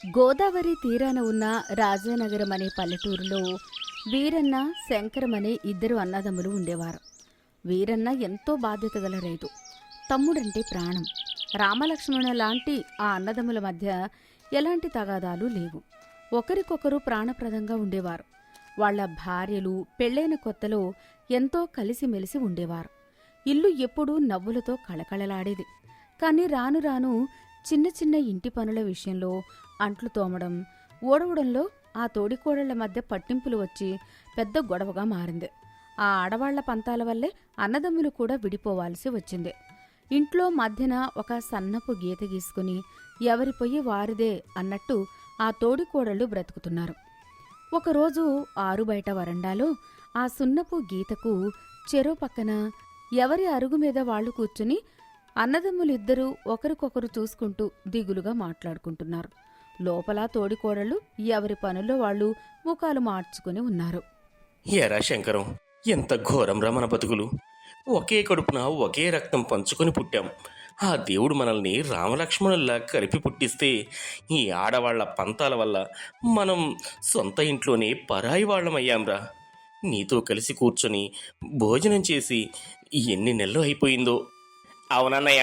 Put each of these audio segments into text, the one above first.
గోదావరి తీరాన ఉన్న రాజానగరం అనే పల్లెటూరులో వీరన్న, శంకరం అనే ఇద్దరు అన్నదమ్ములు ఉండేవారు. వీరన్న ఎంతో బాధ్యత గల రైతు. తమ్ముడంటే ప్రాణం. రామలక్ష్మణ లాంటి ఆ అన్నదమ్ముల మధ్య ఎలాంటి తగాదాలు లేవు. ఒకరికొకరు ప్రాణప్రదంగా ఉండేవారు. వాళ్ల భార్యలు పెళ్లైన కొత్తలో ఎంతో కలిసిమెలిసి ఉండేవారు. ఇల్లు ఎప్పుడూ నవ్వులతో కళకళలాడేది. కాని రాను రాను చిన్న చిన్న ఇంటి పనుల విషయంలో అంట్లు తోమడం, ఊడవడంలో ఆ తోడికోడళ్ల మధ్య పట్టింపులు వచ్చి పెద్ద గొడవగా మారింది. ఆ ఆడవాళ్ల పంతాల వల్లే అన్నదమ్ములు కూడా విడిపోవాల్సి వచ్చింది. ఇంట్లో మధ్యన ఒక సన్నపు గీత గీసుకుని ఎవరి పొయ్యి వారిదే అన్నట్టు ఆ తోడికోడళ్లు బ్రతుకుతున్నారు. ఒకరోజు ఆరుబయట వరండాలో ఆ సున్నపు గీతకు చెరో పక్కన ఎవరి అరుగు మీద వాళ్లు కూర్చుని అన్నదమ్ములిద్దరూ ఒకరికొకరు చూసుకుంటూ దిగులుగా మాట్లాడుకుంటున్నారు. లోపల తోడికోడళ్ళు ఎవరి పనుల్లో వాళ్లు ముఖాలు మార్చుకుని ఉన్నారు. ఎరా శంకరం, ఎంత ఘోరంరా మన బతుకులు. ఒకే కడుపున ఒకే రక్తం పంచుకొని పుట్టాం. ఆ దేవుడు మనల్ని రామలక్ష్మణుల్లా కలిపి పుట్టిస్తే ఈ ఆడవాళ్ల పంతాల వల్ల మనం సొంత ఇంట్లోనే పరాయి వాళ్ళమయ్యాంరా. నీతో కలిసి కూర్చొని భోజనం చేసి ఎన్ని నెలలు అయిపోయిందో. అవునన్నయ్య,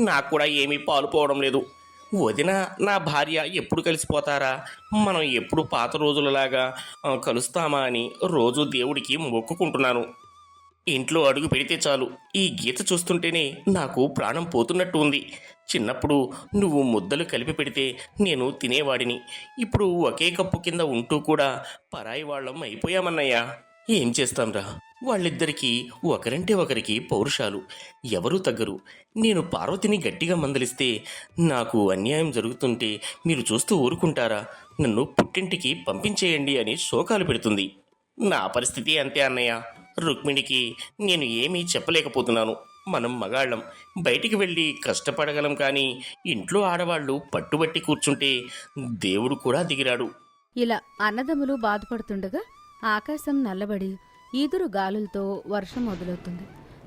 నాకు కూడా ఏమీ పాలుపోవడం లేదు. వదిన, నా భార్య ఎప్పుడు కలిసిపోతారా, మనం ఎప్పుడు పాత రోజులలాగా కలుస్తామా అని రోజు దేవుడికి మొక్కుకుంటున్నాను. ఇంట్లో అడుగు పెడితే చాలు ఈ గీత చూస్తుంటేనే నాకు ప్రాణం పోతున్నట్టు ఉంది. చిన్నప్పుడు నువ్వు ముద్దలు కలిపి పెడితే నేను తినేవాడిని. ఇప్పుడు ఒకే కప్పు కింద ఉంటూ కూడా పరాయి వాళ్ళం అయిపోయామన్నయ్యా. ఏం చేస్తాంరా, వాళ్ళిద్దరికీ ఒకరంటే ఒకరికి పౌరుషాలు, ఎవరూ తగ్గరు. నేను పార్వతిని గట్టిగా మందలిస్తే నాకు అన్యాయం జరుగుతుంటే మీరు చూస్తూ ఊరుకుంటారా? నన్ను పుట్టింటికి పంపించేయండి అని శోకాలు పెడుతుంది. నా పరిస్థితి అంతే అన్నయ్య. రుక్మిణికి నేను ఏమీ చెప్పలేకపోతున్నాను. మనం మగాళ్ళం, బయటికి వెళ్ళి కష్టపడగలం, కానీ ఇంట్లో ఆడవాళ్లు పట్టుబట్టి కూర్చుంటే దేవుడు కూడా దిగిరాడు. ఇలా అన్నదమ్ములు బాధపడుతుండగా ఆకాశం నల్లబడి ఈదురు గాలులతో వర్షం మొదలవుతుంది.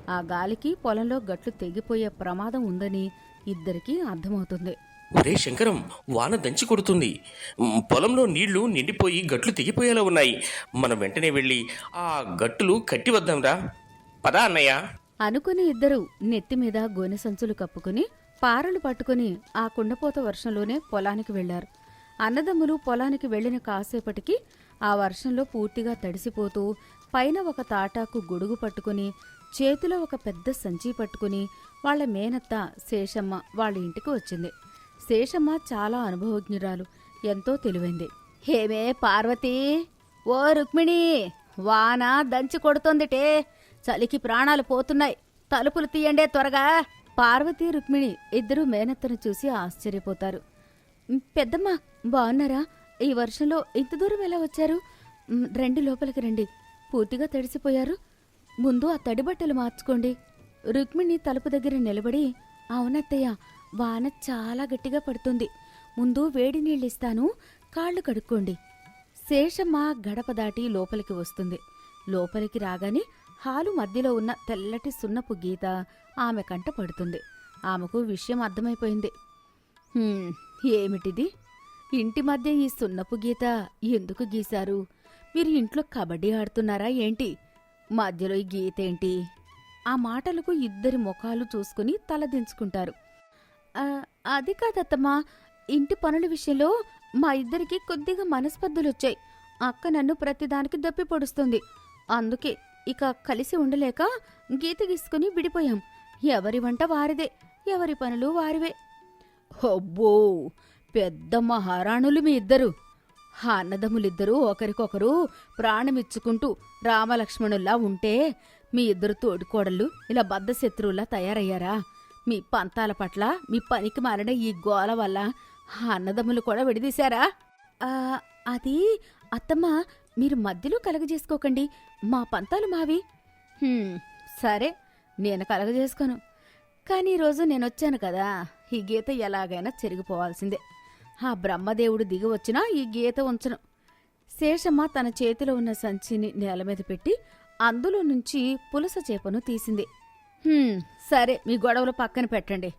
ఆ గాలికి పొలంలో గట్లు తెగిపోయే ప్రమాదం ఉందని ఇద్దరికీ అర్థమవుతుంది. ఒరే శంకరం, వాన దంచి కొడుతుంది. పొలంలో నీళ్లు నిండిపోయి గట్లు తెగిపోయేలా ఉన్నాయి. మనం వెంటనే వెళ్ళి ఆ గట్టులు కట్టి వద్దాంరా. పదా అన్నయ్య అనుకుని ఇద్దరు నెత్తిమీద గోనె సంచులు కప్పుకుని పారలు పట్టుకుని ఆ కుండపోత వర్షంలోనే పొలానికి వెళ్లారు. అన్నదమ్ములు పొలానికి వెళ్లిన కాసేపటికి ఆ వర్షంలో పూర్తిగా తడిసిపోతూ పైన ఒక తాటాకు గొడుగు పట్టుకుని చేతిలో ఒక పెద్ద సంచి పట్టుకుని వాళ్ల మేనత్త శేషమ్మ వాళ్ళ ఇంటికి వచ్చింది. శేషమ్మ చాలా అనుభవజ్ఞురాలు, ఎంతో తెలివైంది. హేమే పార్వతీ, ఓ రుక్మిణి, వాన దంచి కొడుతోందిటే, చలికి ప్రాణాలు పోతున్నాయి, తలుపులు తీయండే త్వరగా. పార్వతీ, రుక్మిణి ఇద్దరూ మేనత్తను చూసి ఆశ్చర్యపోతారు. పెద్దమ్మ, బాగున్నారా? ఈ వర్షంలో ఇంత దూరం ఎలా వచ్చారు? రండి, లోపలికి రండి. పూర్తిగా తడిసిపోయారు. ముందు ఆ తడిబట్టలు మార్చుకోండి. రుక్మిణి తలుపు దగ్గర నిలబడి, అవునత్తయ్య, వాన చాలా గట్టిగా పడుతుంది. ముందు వేడి నీళ్ళిస్తాను, కాళ్ళు కడుక్కోండి. శేషమ్మ గడప దాటి లోపలికి వస్తుంది. లోపలికి రాగానే హాలు మధ్యలో ఉన్న తెల్లటి సున్నపు గీత ఆమె కంట పడుతుంది. ఆమెకు విషయం అర్థమైపోయింది. ఏమిటిది? ఇంటి మధ్య ఈ సున్నపు గీత ఎందుకు గీశారు? మీరు ఇంట్లో కబడ్డీ ఆడుతున్నారా ఏంటి? మధ్యలో ఈ గీతేంటి? ఆ మాటలకు ఇద్దరి ముఖాలు చూసుకుని తలదించుకుంటారు. అది కాదత్తమ్మా, ఇంటి పనుల విషయంలో మా ఇద్దరికి కొద్దిగా మనస్పర్ధలొచ్చాయి. అక్క నన్ను ప్రతిదానికి దప్పి పొడుస్తుంది. అందుకే ఇక కలిసి ఉండలేక గీత గీసుకుని విడిపోయాం. ఎవరి వంట వారిదే, ఎవరి పనులు వారివే. అబ్బో, పెద్ద మహారాణులు మీ ఇద్దరు. అన్నదమ్ములిద్దరూ ఒకరికొకరు ప్రాణమిచ్చుకుంటూ రామలక్ష్మణుల్లా ఉంటే మీ ఇద్దరు తోడికోడళ్ళు ఇలా బద్ధశత్రువుల్లా తయారయ్యారా? మీ పంతాల పట్ల, మీ పనికి మారిన ఈ గోల వల్ల అన్నదమ్ములు కూడా విడదీశారా? అది అత్తమ్మ, మీరు మధ్యలో కలగజేసుకోకండి. మా పంతాలు మావి. సరే, నేను కలగజేసుకోను. కానీ ఈరోజు నేనొచ్చాను కదా, ఈ గీత ఎలాగైనా చెరిగిపోవాల్సిందే. ఆ బ్రహ్మదేవుడు దిగి వచ్చినా ఈ గీత ఉంచను. శేషమ్మ తన చేతిలో ఉన్న సంచిని నేల మీద పెట్టి అందులో నుంచి పులస చేపను తీసింది. సరే, మీ గొడవలు పక్కన పెట్టండి.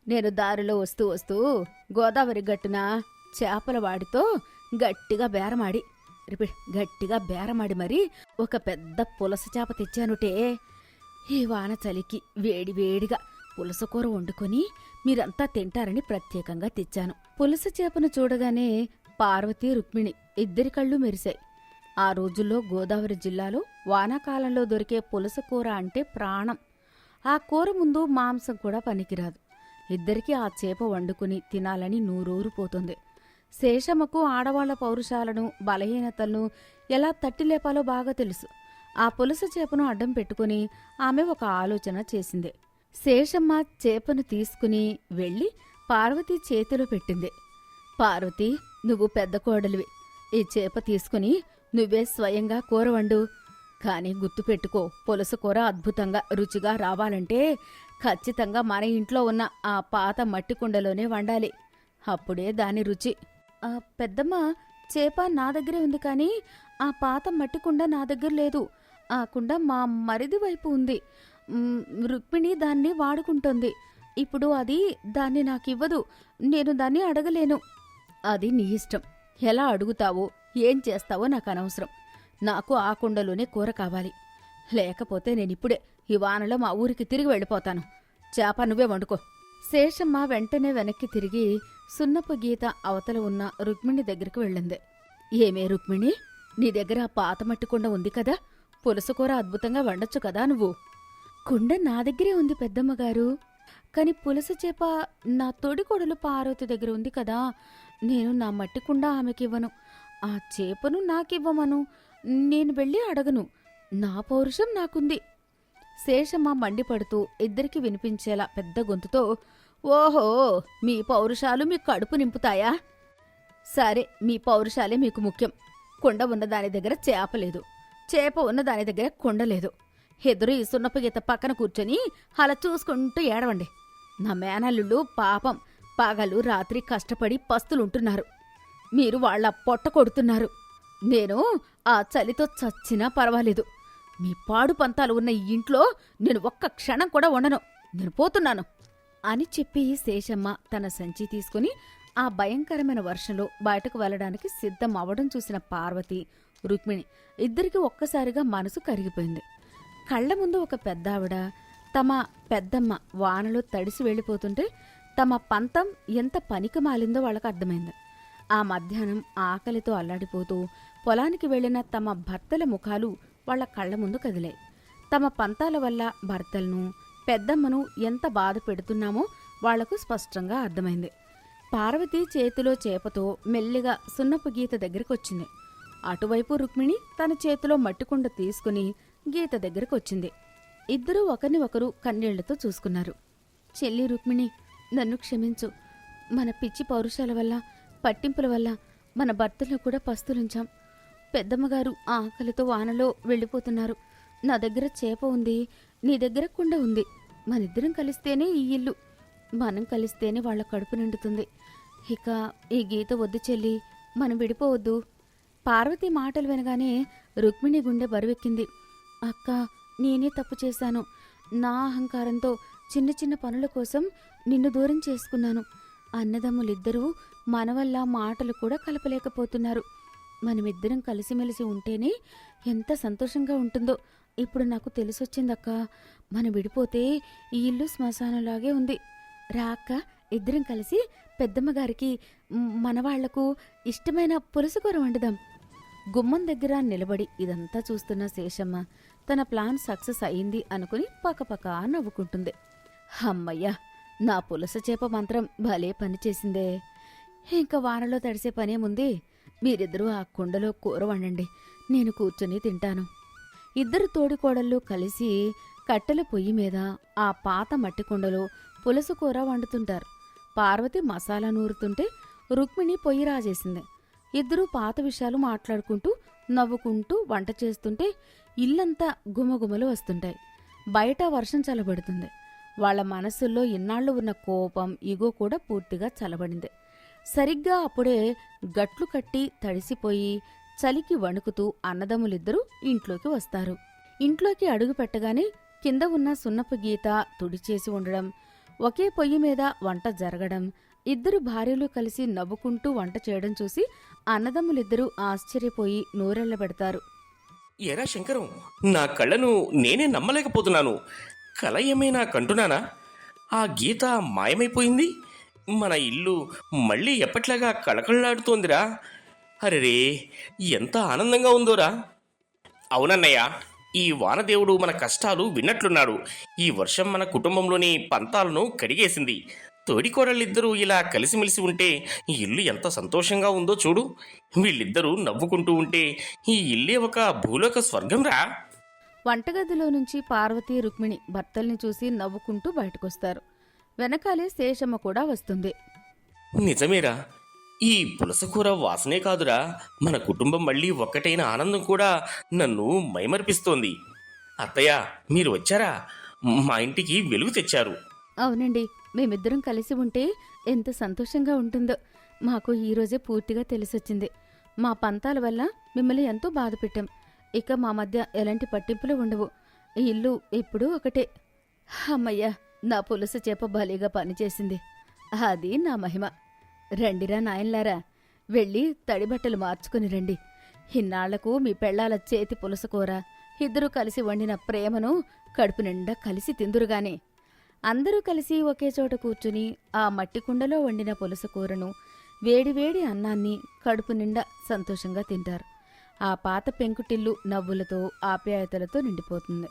నేను దారిలో వస్తూ వస్తూ గోదావరి గట్టున చేపల వాడితో గట్టిగా బేరమాడి గట్టిగా బేరమాడి మరి ఒక పెద్ద పులస చేప తెచ్చానుటే. ఈ వాన చలికి వేడివేడిగా పులస కూర వండుకొని మీరంతా తింటారని ప్రత్యేకంగా తెచ్చాను. పులస చేపను చూడగానే పార్వతి, రుక్మిణి ఇద్దరి కళ్ళు మెరిశాయి. ఆ రోజుల్లో గోదావరి జిల్లాలో వానాకాలంలో దొరికే పులస కూర అంటే ప్రాణం. ఆ కూర ముందు మాంసం కూడా పనికిరాదు. ఇద్దరికీ ఆ చేప వండుకుని తినాలని నూరూరిపోతుంది. శేషమ్మకు ఆడవాళ్ల పౌరుషాలను, బలహీనతలను ఎలా తట్టిలేపాలో బాగా తెలుసు. ఆ పులస చేపను అడ్డం పెట్టుకుని ఆమె ఒక ఆలోచన చేసింది. శేషమ్మ చేపను తీసుకుని వెళ్ళి పార్వతి చేతిలో పెట్టింది. పార్వతి, నువ్వు పెద్ద కోడలివి. ఈ చేప తీసుకుని నువ్వే స్వయంగా కూర వండు. కాని గుర్తుపెట్టుకో, పులస కూర అద్భుతంగా రుచిగా రావాలంటే ఖచ్చితంగా మన ఇంట్లో ఉన్న ఆ పాత మట్టి కుండలోనే వండాలి. అప్పుడే దాని రుచి. పెద్దమ్మ, చేప నా దగ్గరే ఉంది కానీ ఆ పాత మట్టి కుండ నా దగ్గర లేదు. ఆ కుండ మా మరిది వైపు ఉంది. రుక్మిణి దాన్ని వాడుకుంటోంది. ఇప్పుడు అది దాన్ని నాకివ్వదు. నేను దాన్ని అడగలేను. అది నీ ఇష్టం. ఎలా అడుగుతావో, ఏం చేస్తావో నాకు అనవసరం. నాకు ఆ కుండలోనే కూర కావాలి. లేకపోతే నేనిప్పుడే ఈ వానలో మా ఊరికి తిరిగి వెళ్ళిపోతాను. చేప నువ్వే వండుకో. శేషమ్మ వెంటనే వెనక్కి తిరిగి సున్నపు గీత అవతల ఉన్న రుక్మిణి దగ్గరికి వెళ్ళింది. ఏమే రుక్మిణి, నీ దగ్గర ఆ పాత మట్టి కుండ ఉంది కదా, పులస కూర అద్భుతంగా వండొచ్చు కదా నువ్వు. కుండ నా దగ్గరే ఉంది పెద్దమ్మగారు. కాని పులస చేప నా తోడికోడలు పార్వతి దగ్గర ఉంది కదా. నేను నా మట్టి కుండ ఆమెకివ్వను. ఆ చేపను నాకివ్వమను. నేను వెళ్ళి అడగను. నా పౌరుషం నాకుంది. శేషమ్మ మండిపడుతూ ఇద్దరికి వినిపించేలా పెద్ద గొంతుతో, ఓహో, మీ పౌరుషాలు మీ కడుపు నింపుతాయా? సరే, మీ పౌరుషాలే మీకు ముఖ్యం. కుండ ఉన్నదాని దగ్గర చేప లేదు, చేప ఉన్నదాని దగ్గర కుండ లేదు. ఎదురు ఈ సున్నపు గీత పక్కన కూర్చొని అలా చూసుకుంటూ ఏడవండి. నా మేనల్లుళ్ళు పాపం పగలు రాత్రి కష్టపడి పస్తులుంటున్నారు. మీరు వాళ్ళ పొట్ట కొడుతున్నారు. నేను ఆ చలితో చచ్చినా పర్వాలేదు. మీ పాడు పంతాలు ఉన్న ఈ ఇంట్లో నేను ఒక్క క్షణం కూడా ఉండను. నేను పోతున్నాను అని చెప్పి శేషమ్మ తన సంచి తీసుకుని ఆ భయంకరమైన వర్షంలో బయటకు వెళ్లడానికి సిద్ధం అవడం చూసిన పార్వతి, రుక్మిణి ఇద్దరికీ ఒక్కసారిగా మనసు కరిగిపోయింది. కళ్ల ముందు ఒక పెద్దావిడ, తమ పెద్దమ్మ వానలో తడిసి వెళ్ళిపోతుంటే తమ పంతం ఎంత పనికి మాలిందో వాళ్ళకు అర్థమైంది. ఆ మధ్యాహ్నం ఆకలితో అల్లాడిపోతూ పొలానికి వెళ్లిన తమ భర్తల ముఖాలు వాళ్ల కళ్ల ముందు కదిలాయి. తమ పంతాల వల్ల భర్తలను, పెద్దమ్మను ఎంత బాధ పెడుతున్నామో వాళ్లకు స్పష్టంగా అర్థమైంది. పార్వతి చేతిలో చేపతో మెల్లిగా సున్నపు గీత దగ్గరకొచ్చింది. అటువైపు రుక్మిణి తన చేతిలో మట్టికుండ తీసుకుని గీత దగ్గరకొచ్చింది. ఇద్దరూ ఒకరిని ఒకరు కన్నీళ్లతో చూసుకున్నారు. చెల్లి రుక్మిణి, నన్ను క్షమించు. మన పిచ్చి పౌరుషాల వల్ల, పట్టింపుల వల్ల మన భర్తలను కూడా పస్తులుంచాం. పెద్దమ్మగారు ఆకలితో వానలో వెళ్ళిపోతున్నారు. నా దగ్గర చేప ఉంది, నీ దగ్గర కుండ ఉంది. మనిద్దరం కలిస్తేనే ఈ ఇల్లు. మనం కలిస్తేనే వాళ్ళ కడుపు నిండుతుంది. ఇక ఈ గీత వద్దు చెల్లి, మనం విడిపోవద్దు. పార్వతి మాటలు వినగానే రుక్మిణి గుండె బరువెక్కింది. అక్క, నేనే తప్పు చేశాను. నా అహంకారంతో చిన్న చిన్న పనుల కోసం నిన్ను దూరం చేసుకున్నాను. అన్నదమ్ములిద్దరూ మన వల్ల మాటలు కూడా కలపలేకపోతున్నారు. మనమిద్దరం కలిసిమెలిసి ఉంటేనే ఎంత సంతోషంగా ఉంటుందో ఇప్పుడు నాకు తెలిసొచ్చిందక్క. మనం విడిపోతే ఈ ఇల్లు శ్మశానంలాగే ఉంది. రా అక్క, ఇద్దరం కలిసి పెద్దమ్మగారికి, మనవాళ్లకు ఇష్టమైన పులుసుకూర వండుదాం. గుమ్మం దగ్గర నిలబడి ఇదంతా చూస్తున్న శేషమ్మ తన ప్లాన్ సక్సెస్ అయింది అనుకుని పక్కపక్క నవ్వుకుంటుంది. అమ్మయ్యా, నా పులస చేప మంత్రం భలే పనిచేసిందే. ఇంకా వానలో తడిసే పనేముంది. మీరిద్దరూ ఆ కుండలో కూర వండండి, నేను కూర్చొని తింటాను. ఇద్దరు తోడికోడళ్ళు కలిసి కట్టెల పొయ్యి మీద ఆ పాత మట్టి కుండలో పులస కూర వండుతుంటారు. పార్వతి మసాలా నూరుతుంటే రుక్మిణి పొయ్యి రాజేసింది. ఇద్దరూ పాత విషయాలు మాట్లాడుకుంటూ నవ్వుకుంటూ వంట చేస్తుంటే ఇల్లంతా గుమగుమలు వస్తుంటాయి. బయట వర్షం చల్లబడుతుంది. వాళ్ల మనస్సుల్లో ఇన్నాళ్లు ఉన్న కోపం, ఇగో కూడా పూర్తిగా చల్లబడింది. సరిగ్గా అప్పుడే గట్లు కట్టి తడిసిపోయి చలికి వణుకుతూ అన్నదమ్ములిద్దరూ ఇంట్లోకి వస్తారు. ఇంట్లోకి అడుగు పెట్టగానే కింద ఉన్న సున్నపు గీత తుడిచేసి ఉండడం, ఒకే పొయ్యి మీద వంట జరగడం, ఇద్దరు భార్యలు కలిసి నవ్వుకుంటూ వంట చేయడం చూసి అన్నదమ్ములిద్దరూ ఆశ్చర్యపోయి నోరెళ్లబెడతారు. ఎరా శంకరం, నా కళ్ళను నేనే నమ్మలేకపోతున్నాను. కల ఏమైనా కంటున్నానా? ఆ గీత మాయమైపోయింది. మన ఇల్లు మళ్ళీ ఎప్పట్లాగా కళకళలాడుతోందిరా. అరెరే, ఎంత ఆనందంగా ఉందోరా. అవునన్నయ్య, ఈ వానదేవుడు మన కష్టాలు విన్నట్లున్నాడు. ఈ వర్షం మన కుటుంబంలోని పంతాలను కడిగేసింది. తోడికోడళ్ళిద్దరూ ఇలా కలిసిమెలిసి ఉంటే ఈ ఇల్లు ఎంత సంతోషంగా ఉందో చూడు. వీళ్ళిద్దరూ నవ్వుకుంటూ ఉంటే ఈ ఇల్లే ఒక భూలోక స్వర్గం రా. వంటగదిలో నుంచి పార్వతీ రుక్మిణి భర్తల్ని చూసి నవ్వుకుంటూ బయటకొస్తారు. వెనకాలే శేషమ్మ కూడా వస్తుంది. నిజమేరా, ఈ పులసకూర వాసనే కాదురా, మన కుటుంబం మళ్ళీ ఒక్కటైన ఆనందం కూడా నన్ను మైమర్పిస్తోంది. అత్తయ్య, మీరు వచ్చారా? మా ఇంటికి వెలుగు తెచ్చారు. అవునండి, మేమిద్దరం కలిసి ఉంటే ఎంత సంతోషంగా ఉంటుందో మాకు ఈరోజే పూర్తిగా తెలిసొచ్చింది. మా పంతాల వల్ల మిమ్మల్ని ఎంతో బాధ పెట్టాం. ఇక మా మధ్య ఎలాంటి పట్టింపులు ఉండవు. ఈ ఇల్లు ఎప్పుడూ ఒకటే. అమ్మయ్యా, నా పులుసు చేప భలేగా పనిచేసింది. అది నా మహిమ. రండిరా నాయన్లారా, వెళ్ళి తడిబట్టలు మార్చుకుని రండి. ఇన్నాళ్లకు మీ పెళ్లాల చేతి పులుసుకూర, ఇద్దరూ కలిసి వండిన ప్రేమను కడుపు నిండా కలిసి తిందురుగానే. అందరూ కలిసి ఒకే చోట కూర్చుని ఆ మట్టి కుండలో వండిన పులుసుకూరను, వేడివేడి అన్నాన్ని కడుపు నిండా సంతోషంగా తింటారు. ఆ పాత పెంకుటిల్లు నవ్వులతో ఆప్యాయతలతో నిండిపోతుంది.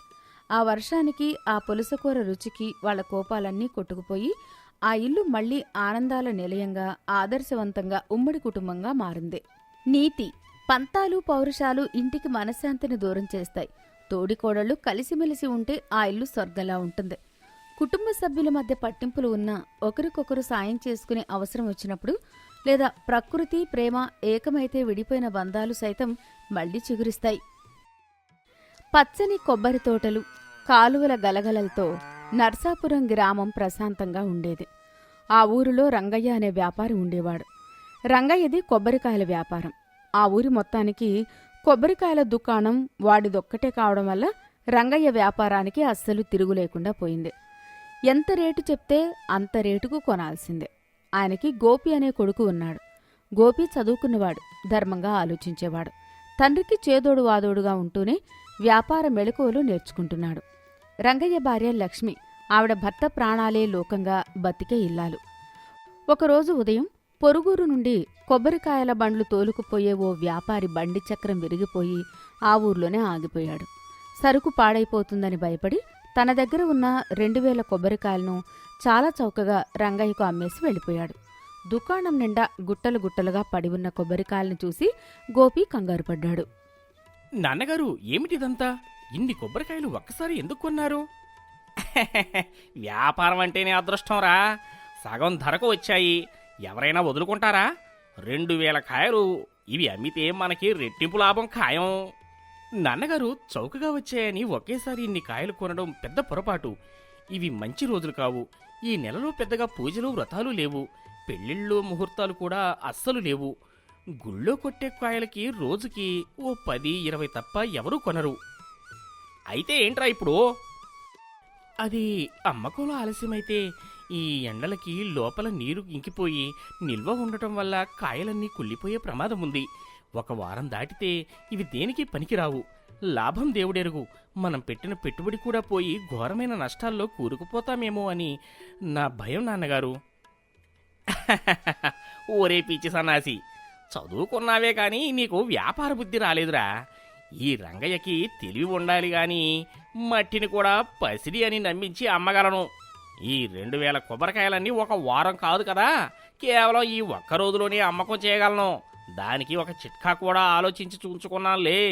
ఆ వర్షానికి, ఆ పులుసుకూర రుచికి వాళ్ళ కోపాలన్నీ కొట్టుకుపోయి ఆ ఇల్లు మళ్లీ ఆనందాల నిలయంగా, ఆదర్శవంతంగా ఉమ్మడి కుటుంబంగా మారింది. నీతి: పంతాలు పౌరుషాలు ఇంటికి మనశ్శాంతిని దూరం చేస్తాయి. తోడికోడళ్లు కలిసిమెలిసి ఉంటే ఆ ఇల్లు స్వర్గంలా ఉంటుంది. కుటుంబ సభ్యుల మధ్య పట్టింపులు ఉన్నా ఒకరికొకరు సాయం చేసుకునే అవసరం వచ్చినప్పుడు, లేదా ప్రకృతి ప్రేమ ఏకమైతే విడిపోయిన బంధాలు సైతం మళ్లీ చిగురిస్తాయి. పచ్చని కొబ్బరి తోటలు, కాలువల గలగలలతో నర్సాపురం గ్రామం ప్రశాంతంగా ఉండేది. ఆ ఊరిలో రంగయ్య అనే వ్యాపారి ఉండేవాడు. రంగయ్యది కొబ్బరికాయల వ్యాపారం. ఆ ఊరి మొత్తానికి కొబ్బరికాయల దుకాణం వాడిదొక్కటే కావడం వల్ల రంగయ్య వ్యాపారానికి అస్సలు తిరుగులేకుండా పోయింది. ఎంత రేటు చెప్తే అంత రేటుకు కొనాల్సిందే. ఆయనకి గోపి అనే కొడుకు ఉన్నాడు. గోపి చదువుకున్నవాడు, ధర్మంగా ఆలోచించేవాడు. తండ్రికి చేదోడు వాదోడుగా ఉంటూనే వ్యాపార మెళకువలు నేర్చుకుంటున్నాడు. రంగయ్య భార్య లక్ష్మి, ఆవిడ భర్త ప్రాణాలే లోకంగా బతికే ఇల్లాలు. ఒకరోజు ఉదయం పొరుగురు నుండి కొబ్బరికాయల బండ్లు తోలుకుపోయే ఓ వ్యాపారి బండి చక్రం విరిగిపోయి ఆ ఊర్లోనే ఆగిపోయాడు. సరుకు పాడైపోతుందని భయపడి తన దగ్గర ఉన్న 2000 కొబ్బరికాయలను చాలా చౌకగా రంగయ్యకు అమ్మేసి వెళ్ళిపోయాడు. దుకాణం నిండా గుట్టలు గుట్టలుగా పడి ఉన్న కొబ్బరికాయలను చూసి గోపి కంగారుపడ్డాడు. నాన్నగారు, ఏమిటిదంతా? ఇన్ని కొబ్బరికాయలు ఒక్కసారి ఎందుకు కొన్నారు? వ్యాపారం అంటేనే అదృష్టంరా. సగం ధరకు వచ్చాయి. ఎవరైనా వదులుకుంటారా? 2000 కాయలు. ఇవి అమ్మితే మనకి రెట్టింపు లాభం ఖాయం. నాన్నగారు, చౌకగా వచ్చాయని ఒకేసారి ఇన్ని కాయలు కొనడం పెద్ద పొరపాటు. ఇవి మంచి రోజులు కావు. ఈ నెలలో పెద్దగా పూజలు వ్రతాలు లేవు. పెళ్ళిళ్ళు ముహూర్తాలు కూడా అస్సలు లేవు. గుళ్ళో కొట్టే కాయలకి రోజుకి ఓ 10-20 తప్ప ఎవరూ కొనరు. అయితే ఏంట్రా ఇప్పుడు? అది అమ్మకంలో ఆలస్యమైతే ఈ ఎండలకి లోపల నీరు ఇంకిపోయి నిల్వ ఉండటం వల్ల కాయలన్నీ కుళ్ళిపోయే ప్రమాదం ఉంది. 1 వారం దాటితే ఇవి దేనికి పనికిరావు. లాభం దేవుడెరుగు. మనం పెట్టిన పెట్టుబడి కూడా పోయి ఘోరమైన నష్టాల్లో కూరుకుపోతామేమో అని నా భయం నాన్నగారు. ఓరే పిచ్చి సన్నాసి, చదువుకున్నావే కానీ నీకు వ్యాపార బుద్ధి రాలేదురా. ఈ రంగయ్యకి తెలివి ఉండాలి గాని మట్టిని కూడా పసిడి అని నమ్మించి అమ్మగలను. ఈ 2000 కొబ్బరికాయలన్నీ 1 వారం కాదు కదా, కేవలం ఈ 1 రోజులోనే అమ్మకం చేయగలను. దానికి ఒక చిట్కా కూడా ఆలోచించి చూంచుకున్నానులే.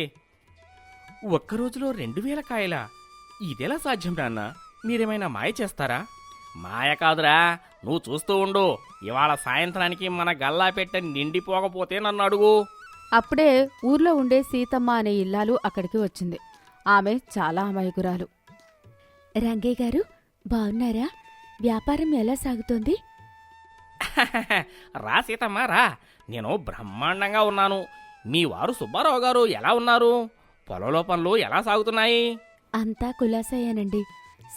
1 రోజులో 2000 కాయలా? ఇదెలా సాధ్యం నాన్న? మీరేమైనా మాయ చేస్తారా? మాయ కాదురా, నువ్వు చూస్తూ ఉండు. ఇవాళ సాయంత్రానికి మన గల్లా పెట్ట నిండిపోకపోతే నన్ను అడుగు. అప్పుడే ఊర్లో ఉండే సీతమ్మ అనే ఇల్లాలు అక్కడికి వచ్చింది. ఆమె చాలా అమాయకురాలు. రంగయ్య గారు, బాగున్నారా? వ్యాపారం ఎలా సాగుతోంది? రా సీతమ్మ రా, నేను బ్రహ్మాండంగా ఉన్నాను. మీ వారు సుబ్బారావు గారు ఎలా ఉన్నారు? పొలంలో పనులు ఎలా సాగుతున్నాయి? అంతా కులాసయ్యానండి.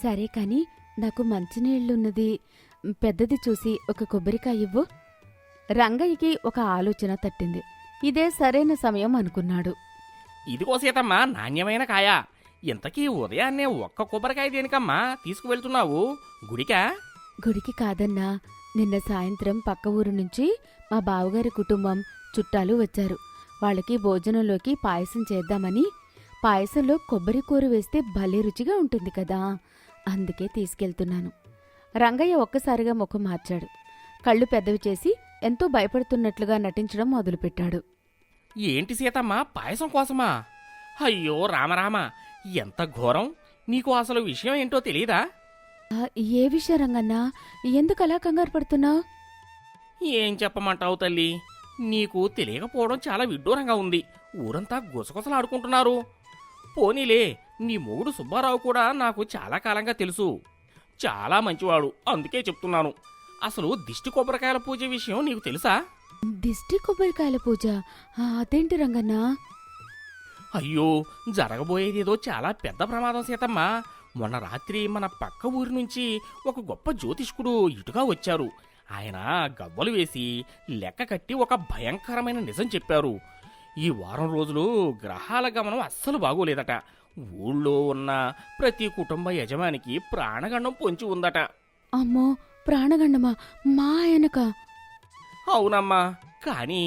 సరే కాని నాకు మంచినీళ్లున్నది, పెద్దది చూసి ఒక కొబ్బరికాయ ఇవ్వు. రంగయ్యకి ఒక ఆలోచన తట్టింది. ఇదే సరైన సమయం అనుకున్నాడు. ఇదిగో సీతమ్మ, నాణ్యమైన కాయ. ఇంతకీ ఉదయాన్నే ఒక్క కొబ్బరికాయ దేనికమ్మా తీసుకువెళ్తున్నావు? గుడికా? గుడికి కాదన్నా, నిన్న సాయంత్రం పక్క ఊరు నుంచి మా బావగారి కుటుంబం చుట్టాలు వచ్చారు. వాళ్ళకి భోజనంలోకి పాయసం చేద్దామని. పాయసంలో కొబ్బరి కూర వేస్తే భలే రుచిగా ఉంటుంది కదా, అందుకే తీసుకెళ్తున్నాను. రంగయ్య ఒక్కసారిగా ముఖం మార్చాడు. కళ్ళు పెద్దవి చేసి ఎంతో భయపడుతున్నట్లుగా నటించడం మొదలుపెట్టాడు. ఏంటి సీతమ్మ, పాయసం కోసమా? అయ్యో రామరామ, ఎంత ఘోరం! నీకు అసలు విషయం ఏంటో తెలీదా? ఏ విషయం రంగన్నా, ఎందుకలా కంగారు పడుతున్నావు? ఏం చెప్పమంటావు తల్లి, నీకు తెలియకపోవడం చాలా విడ్డూరంగా ఉంది. ఊరంతా గుసగుసలాడుకుంటున్నారు. పోనీలే, నీ మొగుడు సుబ్బారావు కూడా నాకు చాలా కాలంగా తెలుసు. చాలా మంచివాడు, అందుకే చెప్తున్నాను. అసలు దిష్టి కొబ్బరికాయల పూజ విషయం నీకు తెలుసా? దిష్టి కొబ్బరికాయల పూజ? అదేంటి రంగన్నా? అయ్యో, జరగబోయేదేదో చాలా పెద్ద ప్రమాదం సీతమ్మ. మొన్న రాత్రి మన పక్క ఊరి నుంచి ఒక గొప్ప జ్యోతిష్కుడు ఇటుగా వచ్చారు. ఆయన గవ్వలు వేసి లెక్క కట్టి ఒక భయంకరమైన నిజం చెప్పారు. ఈ వారం రోజులు గ్రహాల గమనం అస్సలు బాగోలేదట. ఊళ్ళో ఉన్న ప్రతి కుటుంబ యజమానికి ప్రాణగండం పొంచి ఉందట. అమ్మో, ప్రాణగండమా? మా ఆయనక? అవునమ్మా, కానీ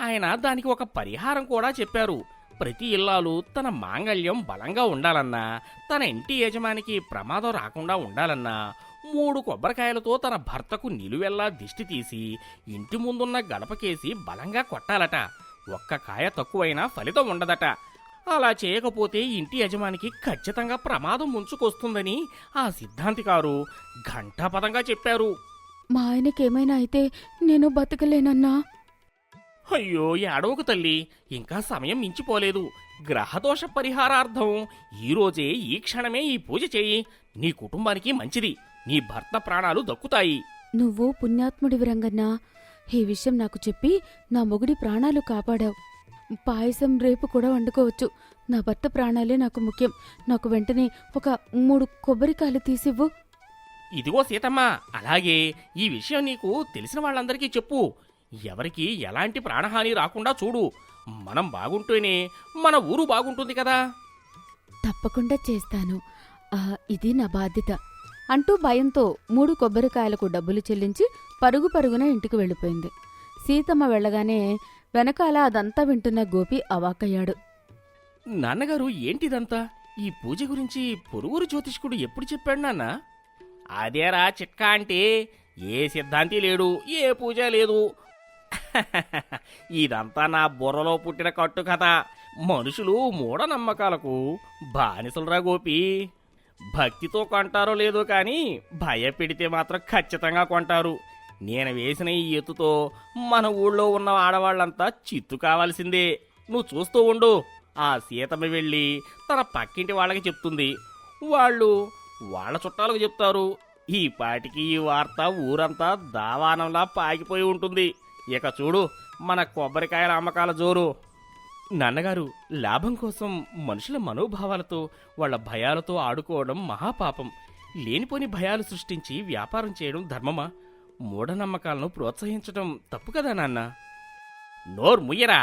ఆయన దానికి ఒక పరిహారం కూడా చెప్పారు. ప్రతి ఇల్లాలు తన మాంగళ్యం బలంగా ఉండాలన్నా, తన ఇంటి యజమానికి ప్రమాదం రాకుండా ఉండాలన్నా 3 కొబ్బరికాయలతో తన భర్తకు నిలువెల్లా దిష్టి తీసి ఇంటి ముందున్న గడపకేసి బలంగా కొట్టాలట. ఒక్క కాయ తక్కువైనా ఫలితం ఉండదట. అలా చేయకపోతే ఇంటి యజమానికి ఖచ్చితంగా ప్రమాదం ముంచుకొస్తుందని ఆ సిద్ధాంతికారు ఘంటాపదంగా చెప్పారు. మా ఆయనకేమైనా అయితే నేను బతకలేనన్నా. అయ్యో, ఏడవకు తల్లి, ఇంకా సమయం మించిపోలేదు. గ్రహదోష పరిహారార్థం ఈరోజే ఈ క్షణమే ఈ పూజ చేయి. నీ కుటుంబానికి మంచిది. నీ భర్త ప్రాణాలు దక్కుతాయి. నువ్వు పుణ్యాత్ముడివి రంగన్నా. ఈ విషయం నాకు చెప్పి నా మొగుడి ప్రాణాలు కాపాడావు. పాయసం రేపు కూడా వండుకోవచ్చు. నా భర్త ప్రాణాలే నాకు ముఖ్యం. నాకు వెంటనే ఒక 3 కొబ్బరికాయలు తీసివ్వు. ఇదిగో సీతమ్మ, అలాగే ఈ విషయం నీకు తెలిసిన వాళ్ళందరికీ చెప్పు. ఎవరికి ఎలాంటి ప్రాణహాని రాకుండా చూడు. మనం బాగుంటేనే మన ఊరు బాగుంటుంది కదా. తప్పకుండా చేస్తాను. ఇది నా బాధ్యత అంటూ భయంతో 3 కొబ్బరికాయలకు డబ్బులు చెల్లించి పరుగు పరుగున ఇంటికి వెళ్ళిపోయింది. సీతమ్మ వెళ్ళగానే వెనకాల అదంతా వింటున్న గోపి అవాక్కయ్యాడు. నాన్నగారు, ఏంటిదంతా? ఈ పూజ గురించి పొరుగురు జ్యోతిష్కుడు ఎప్పుడు చెప్పాడు నాన్న? అదేరా చిట్కా అంటే, ఏ సిద్ధాంతి లేడు, ఏ పూజ లేదు. ఇదంతా నా బుర్రలో పుట్టిన కట్టు కథ. మనుషులు మూఢనమ్మకాలకు బానిసలురా గోపి. భక్తితో కొంటారో లేదో కానీ భయపెడితే మాత్రం ఖచ్చితంగా కొంటారు. నేను వేసిన ఈ ఎత్తుతో మన ఊళ్ళో ఉన్న ఆడవాళ్లంతా చిత్తు కావాల్సిందే. నువ్వు చూస్తూ ఉండు. ఆ సీతమ్మ వెళ్ళి తన పక్కింటి వాళ్ళకి చెప్తుంది. వాళ్ళు వాళ్ళ చుట్టాలకు చెప్తారు. ఈ పాటికి ఈ వార్త ఊరంతా దావానంలా పాకిపోయి ఉంటుంది. ఇక చూడు మన కొబ్బరికాయల అమ్మకాల జోరు. నాన్నగారు, లాభం కోసం మనుషుల మనోభావాలతో వాళ్ళ భయాలతో ఆడుకోవడం మహాపాపం. లేనిపోని భయాలు సృష్టించి వ్యాపారం చేయడం ధర్మమా? మూఢనమ్మకాలను ప్రోత్సహించడం తప్పు కదా నాన్న? నోరు ముయ్యరా.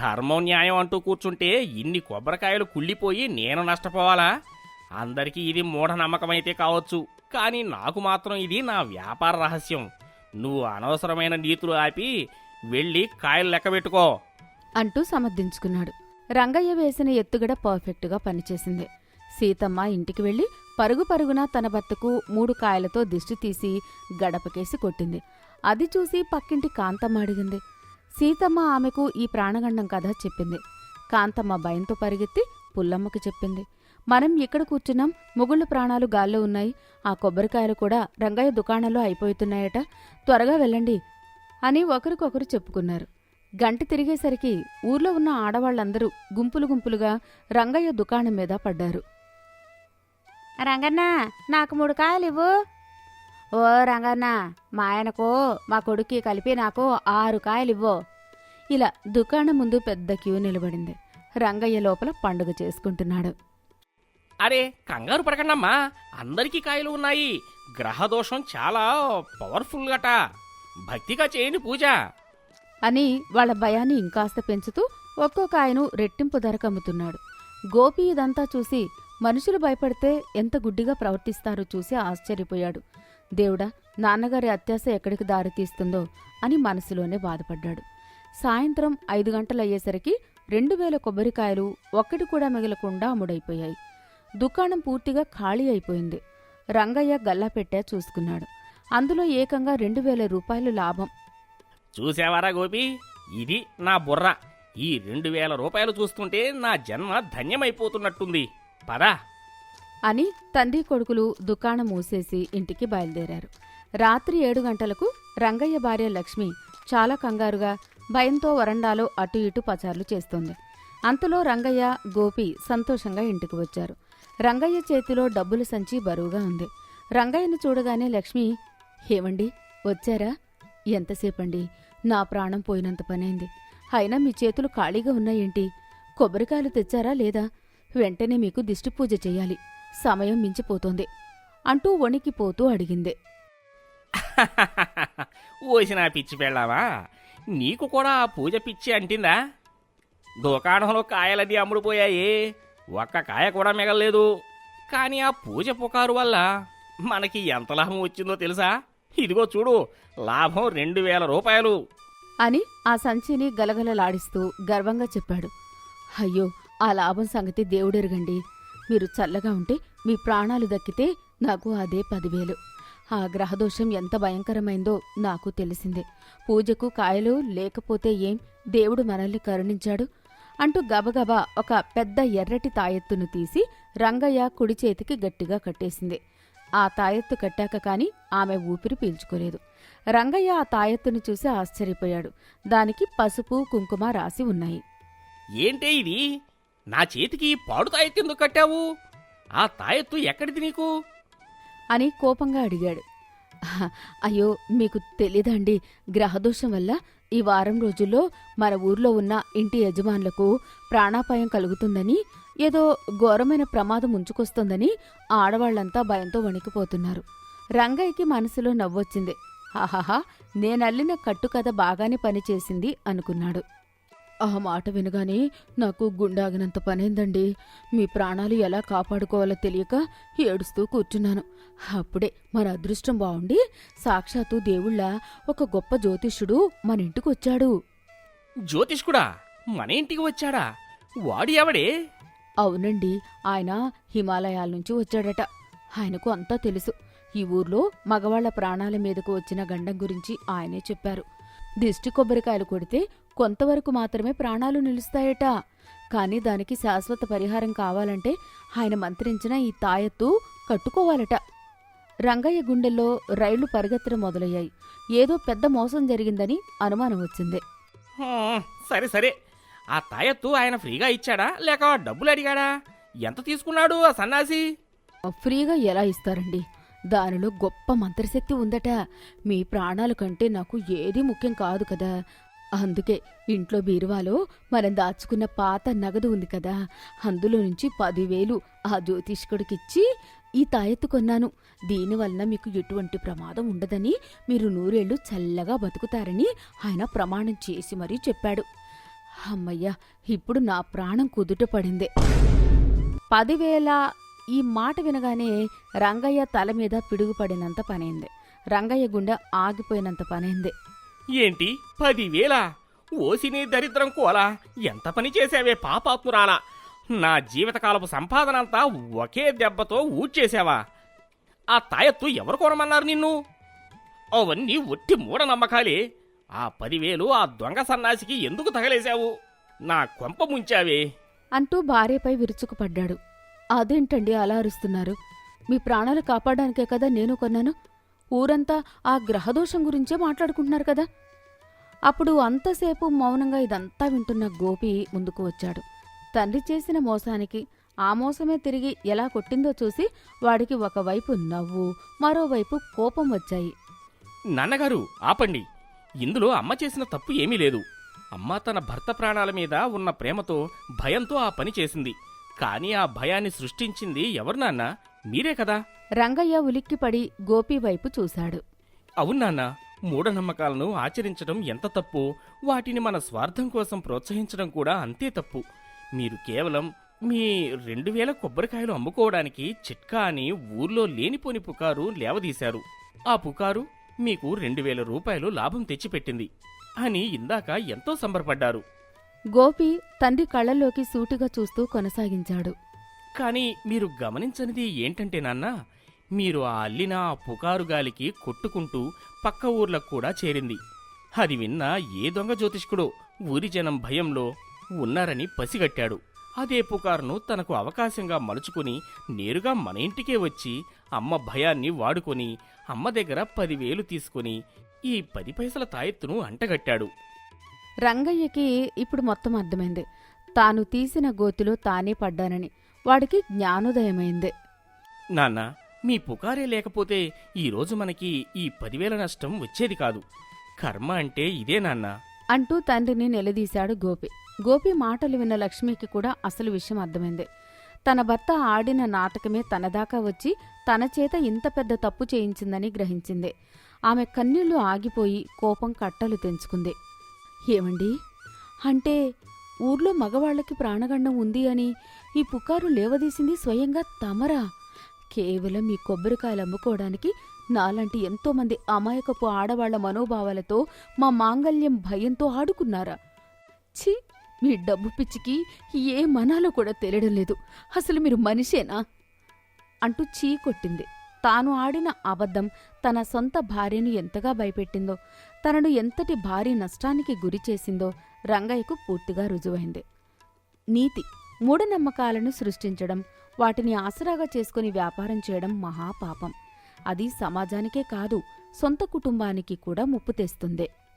ధర్మం న్యాయం అంటూ కూర్చుంటే ఇన్ని కొబ్బరికాయలు కుళ్ళిపోయి నేను నష్టపోవాలా? అందరికీ ఇది మూఢనమ్మకమైతే కావచ్చు, కానీ నాకు మాత్రం ఇది నా వ్యాపార రహస్యం. నువ్వు అనవసరమైన నీతులు ఆపి వెళ్ళి కాయలు లెక్కబెట్టుకో అంటూ సమర్థించుకున్నాడు. రంగయ్య వేసిన ఎత్తుగడ పర్ఫెక్టుగా పనిచేసింది. సీతమ్మ ఇంటికి వెళ్లి పరుగు పరుగున తన భర్తకు 3 కాయలతో దిష్టి తీసి గడపకేసి కొట్టింది. అది చూసి పక్కింటి కాంతమ్మ అడిగింది. సీతమ్మ ఆమెకు ఈ ప్రాణగండం కథ చెప్పింది. కాంతమ్మ భయంతో పరిగెత్తి పుల్లమ్మకి చెప్పింది. మనం ఇక్కడ కూర్చున్నాం, మొగుళ్ళ ప్రాణాలు గాల్లో ఉన్నాయి. ఆ కొబ్బరికాయలు కూడా రంగయ్య దుకాణంలో అయిపోతున్నాయట. త్వరగా వెళ్ళండి అని ఒకరికొకరు చెప్పుకున్నారు. గంట తిరిగేసరికి ఊర్లో ఉన్న ఆడవాళ్లందరూ గుంపులు గుంపులుగా రంగయ్య దుకాణం మీద పడ్డారు. రంగన్న, నాకు 3 కాయలివ్వు. ఓ రంగన్న, మా ఆయనకు మా కొడుక్కి కలిపి నాకు 6 కాయలివ్వు. ఇలా దుకాణం ముందు పెద్ద క్యూ నిలబడింది. రంగయ్య లోపల పండుగ చేసుకుంటున్నాడు. అరే కంగారు పడకండమ్మా, అందరికీ కాయలు ఉన్నాయి. గ్రహదోషం చాలా పవర్ఫుల్ గట. భక్తిగా చేయండి పూజ. అని వాళ్ళ భయాన్ని ఇంకాస్త పెంచుతూ ఒక్కో కాయను రెట్టింపు ధరకు అమ్ముతున్నాడు. గోపి ఇదంతా చూసి మనుషులు భయపడితే ఎంత గుడ్డిగా ప్రవర్తిస్తారో చూసి ఆశ్చర్యపోయాడు. దేవుడా, నాన్నగారి అత్యాశ ఎక్కడికి దారితీస్తుందో అని మనసులోనే బాధపడ్డాడు. సాయంత్రం 5 గంటలయ్యేసరికి 2000 కొబ్బరికాయలు ఒక్కటి కూడా మిగలకుండా అమ్ముడైపోయాయి. దుకాణం పూర్తిగా ఖాళీ అయిపోయింది. రంగయ్య గల్లాపెట్టా చూసుకున్నాడు. అందులో ఏకంగా 2000 రూపాయలు లాభం. చూసావారా గోపి, ఇది నా బుర్ర. ఈ 2000 రూపాయలు చూస్తుంటే నా జన్మ ధన్యమైపోతున్నట్టుంది. పదా అని తండ్రి కొడుకులు దుకాణం మూసేసి ఇంటికి బయలుదేరారు. రాత్రి 7 గంటలకు రంగయ్య భార్య లక్ష్మి చాలా కంగారుగా భయంతో వరండాలో అటు ఇటు పచార్లు చేస్తోంది. అంతలో రంగయ్య, గోపి సంతోషంగా ఇంటికి వచ్చారు. రంగయ్య చేతిలో డబ్బుల సంచి బరువుగా ఉంది. రంగయ్యను చూడగానే లక్ష్మి, ఏమండి వచ్చారా? ఎంతసేపండి? నా ప్రాణం పోయినంత పనైంది. అయినా మీ చేతులు ఖాళీగా ఉన్నాయేంటి? కొబ్బరికాయలు తెచ్చారా లేదా? వెంటనే మీకు దిష్టి పూజ చెయ్యాలి, సమయం మించిపోతోంది అంటూ వణికిపోతూ అడిగింది. ఓసినా పిచ్చి పెళ్ళావా, నీకు కూడా ఆ పూజ పిచ్చి అంటిందా? దుకాణంలో కాయలది అమ్ముడుపోయాయి, ఒక్క కాయ కూడా మిగలలేదు. కానీ ఆ పూజ పుకారు వల్ల మనకి ఎంత లాభం వచ్చిందో తెలుసా? ఇదిగో చూడు, లాభం 2000 రూపాయలు అని ఆ సంచిని గలగలలాడిస్తూ గర్వంగా చెప్పాడు. అయ్యో, ఆ లాభం సంగతి దేవుడెరగండి. మీరు చల్లగా ఉంటే మీ ప్రాణాలు దక్కితే నాకు అదే 10,000. ఆ గ్రహదోషం ఎంత భయంకరమైందో నాకు తెలిసిందే. పూజకు కాయలు లేకపోతే ఏం, దేవుడు మనల్ని కరుణించాడు అంటూ గబగబా ఒక పెద్ద ఎర్రటి తాయెత్తును తీసి రంగయ్య కుడి చేతికి గట్టిగా కట్టేసింది. ఆ తాయెత్తు కట్టాక కాని ఆమె ఊపిరి పీల్చుకోలేదు. రంగయ్య ఆ తాయెత్తును చూసి ఆశ్చర్యపోయాడు. దానికి పసుపు, కుంకుమ రాసి ఉన్నాయి. ఏంటే ఇది? నా చేతికి పాడు తాయెత్తు ఎందుకు కట్టావు? ఆ తాయెత్తు ఎక్కడిది నీకు? అని కోపంగా అడిగాడు. అయ్యో, మీకు తెలీదండి, గ్రహదోషం వల్ల ఈ వారం రోజుల్లో మన ఊర్లో ఉన్న ఇంటి యజమానులకు ప్రాణాపాయం కలుగుతుందని, ఏదో ఘోరమైన ప్రమాదం ముంచుకొస్తోందని ఆడవాళ్లంతా భయంతో వణికిపోతున్నారు. రంగయ్యకి మనసులో నవ్వొచ్చింది. ఆహాహా, నేనల్లిన కట్టుకథ బాగానే పనిచేసింది అనుకున్నాడు. ఆ మాట వినగానే నాకు గుండాగినంత పనైందండి. మీ ప్రాణాలు ఎలా కాపాడుకోవాలో తెలియక ఏడుస్తూ కూర్చున్నాను. అప్పుడే మన అదృష్టం బావుండి సాక్షాత్తు దేవుళ్ళ ఒక గొప్ప జ్యోతిష్యుడు మన ఇంటికొచ్చాడు. జ్యోతిష్కుడా? మన ఇంటికి వచ్చాడా? వాడు ఎవడే? అవునండి, ఆయన హిమాలయాల నుంచి వచ్చాడట. ఆయనకు అంతా తెలుసు. ఈ ఊర్లో మగవాళ్ల ప్రాణాల మీదకు వచ్చిన గండం గురించి ఆయనే చెప్పారు. దిష్టి కొబ్బరికాయలు కొడితే కొంతవరకు మాత్రమే ప్రాణాలు నిలుస్తాయట. కాని దానికి శాశ్వత పరిహారం కావాలంటే ఆయన మంత్రించిన ఈ తాయెత్తు కట్టుకోవాలట. రంగయ్య గుండెల్లో రైళ్లు పరిగెత్తడం మొదలయ్యాయి. ఏదో పెద్ద మోసం జరిగిందని అనుమానం వచ్చింది. సరే సరే, ఆ తాయెత్తు ఆయన ఫ్రీగా ఇచ్చాడా లేక డబ్బులు అడిగాడా? ఎంత తీసుకున్నాడు ఆ సన్నాసి? ఫ్రీగా ఎలా ఇస్తారండి? దానిలో గొప్ప మంత్రశక్తి ఉందట. మీ ప్రాణాల కంటే నాకు ఏదీ ముఖ్యం కాదు కదా. అందుకే ఇంట్లో బీరువాలో మనం దాచుకున్న పాత నగదు ఉంది కదా, అందులో నుంచి 10,000 ఆ జ్యోతిష్కుడికిచ్చి ఈ తాయెత్తు కొన్నాను. దీనివలన మీకు ఎటువంటి ప్రమాదం ఉండదని, మీరు 100 ఏళ్లు చల్లగా బతుకుతారని ఆయన ప్రమాణం చేసి మరీ చెప్పాడు. అమ్మయ్యా, ఇప్పుడు నా ప్రాణం కుదుట పడిందే. 10,000 ఈ మాట వినగానే రంగయ్య తల మీద పిడుగుపడినంత పనైంది. రంగయ్య గుండె ఆగిపోయినంత పనైంది. ఏంటి 10,000? ఓసిని దరిద్రం కోలా, ఎంత పని చేసావే పాపాత్మురాలా! నా జీవితకాలపు సంపాదనంతా ఒకే దెబ్బతో ఊడ్చేశావా? ఆ తాయెత్తు ఎవరు కొనమన్నారు నిన్ను? అవన్నీ ఒట్టి మూఢనమ్మకాలే. ఆ 10,000 ఆ దొంగ సన్నాసికి ఎందుకు తగలేశావు? నా కొంప ముంచావే అంటూ భార్యపై విరుచుకుపడ్డాడు. అదేంటండి అలా అరుస్తున్నారు? మీ ప్రాణాలు కాపాడడానికే కదా నేను కొన్నాను. ఊరంతా ఆ గ్రహదోషం గురించే మాట్లాడుకుంటున్నారు కదా. అప్పుడు అంతసేపు మౌనంగా ఇదంతా వింటున్న గోపి ముందుకు వచ్చాడు. తండ్రి చేసిన మోసానికి ఆ మోసమే తిరిగి ఎలా కొట్టిందో చూసి వాడికి ఒకవైపు నవ్వు, మరోవైపు కోపం వచ్చాయి. నాన్నగారు ఆపండి, ఇందులో అమ్మ చేసిన తప్పు ఏమీ లేదు. అమ్మ తన భర్త ప్రాణాల మీద ఉన్న ప్రేమతో, భయంతో ఆ పని చేసింది. కానీ ఆ భయాన్ని సృష్టించింది ఎవరు నాన్న? మీరే కదా. రంగయ్య ఉలిక్కిపడి గోపి వైపు చూశాడు. అవును నాన్న, మూఢనమ్మకాలను ఆచరించడం ఎంత తప్పు, వాటిని మన స్వార్థం కోసం ప్రోత్సహించడం కూడా అంతే తప్పు. మీరు కేవలం మీ 2000 కొబ్బరికాయలు అమ్ముకోవడానికి చిట్కా అని ఊర్లో లేనిపోని పుకారు లేవదీశారు. ఆ పుకారు మీకు 2000 రూపాయలు లాభం తెచ్చిపెట్టింది అని ఇందాక ఎంతో సంబరపడ్డారు. గోపి తండ్రి కళ్ళల్లోకి సూటిగా చూస్తూ కొనసాగించాడు. కానీ మీరు గమనించనిది ఏంటంటే నాన్న, మీరు ఆ అల్లిన ఆ పుకారు గాలికి కొట్టుకుంటూ పక్క ఊర్లకు కూడా చేరింది. అది విన్న ఏ దొంగ జ్యోతిష్కుడో ఊరి జనం భయంలో ఉన్నారని పసిగట్టాడు. అదే పుకారును తనకు అవకాశంగా మలుచుకుని నేరుగా మన ఇంటికే వచ్చి అమ్మ భయాన్ని వాడుకొని అమ్మ దగ్గర 10,000 తీసుకుని ఈ 10 పైసల తాయెత్తును అంటగట్టాడు. రంగయ్యకి ఇప్పుడు మొత్తం అర్థమైంది. తాను తీసిన గోతిలో తానే పడ్డానని. వాడికి జ్ఞానోదయమైంది. నాన్న, మీ పుకారే లేకపోతే ఈరోజు మనకి ఈ 10,000 నష్టం వచ్చేది కాదు. కర్మ అంటే ఇదే నాన్న అంటూ తండ్రిని నిలదీశాడు గోపి. గోపి మాటలు విన్న లక్ష్మికి కూడా అసలు విషయం అర్థమైంది. తన భర్త ఆడిన నాటకమే తనదాకా వచ్చి తన చేత ఇంత పెద్ద తప్పు చేయించిందని గ్రహించింది. ఆమె కన్నీళ్లు ఆగిపోయి కోపం కట్టలు తెంచుకుంది. ఏమండి, అంటే ఊర్లో మగవాళ్లకి ప్రాణగండం ఉంది అని ఈ పుకారు లేవదీసింది స్వయంగా తమరా? కేవలం ఈ కొబ్బరికాయలు అమ్ముకోవడానికి నాలాంటి ఎంతోమంది అమాయకపు ఆడవాళ్ల మనోభావాలతో మా మాంగల్యం భయంతో ఆడుకున్నారా? ఛీ, మీ డబ్బు పిచ్చికి ఏ మనాలో కూడా తెలియడం లేదు. అసలు మీరు మనిషేనా అంటూ చీ కొట్టింది. తాను ఆడిన అబద్ధం తన సొంత భార్యను ఎంతగా భయపెట్టిందో, తనను ఎంతటి భారీ నష్టానికి గురిచేసిందో రంగయ్యకు పూర్తిగా రుజువైంది. నీతి, మూఢనమ్మకాలను సృష్టించడం, వాటిని ఆసరాగా చేసుకుని వ్యాపారం చేయడం మహాపాపం. అది సమాజానికే కాదు, సొంత కుటుంబానికి కూడా ముప్పు తెస్తుంది.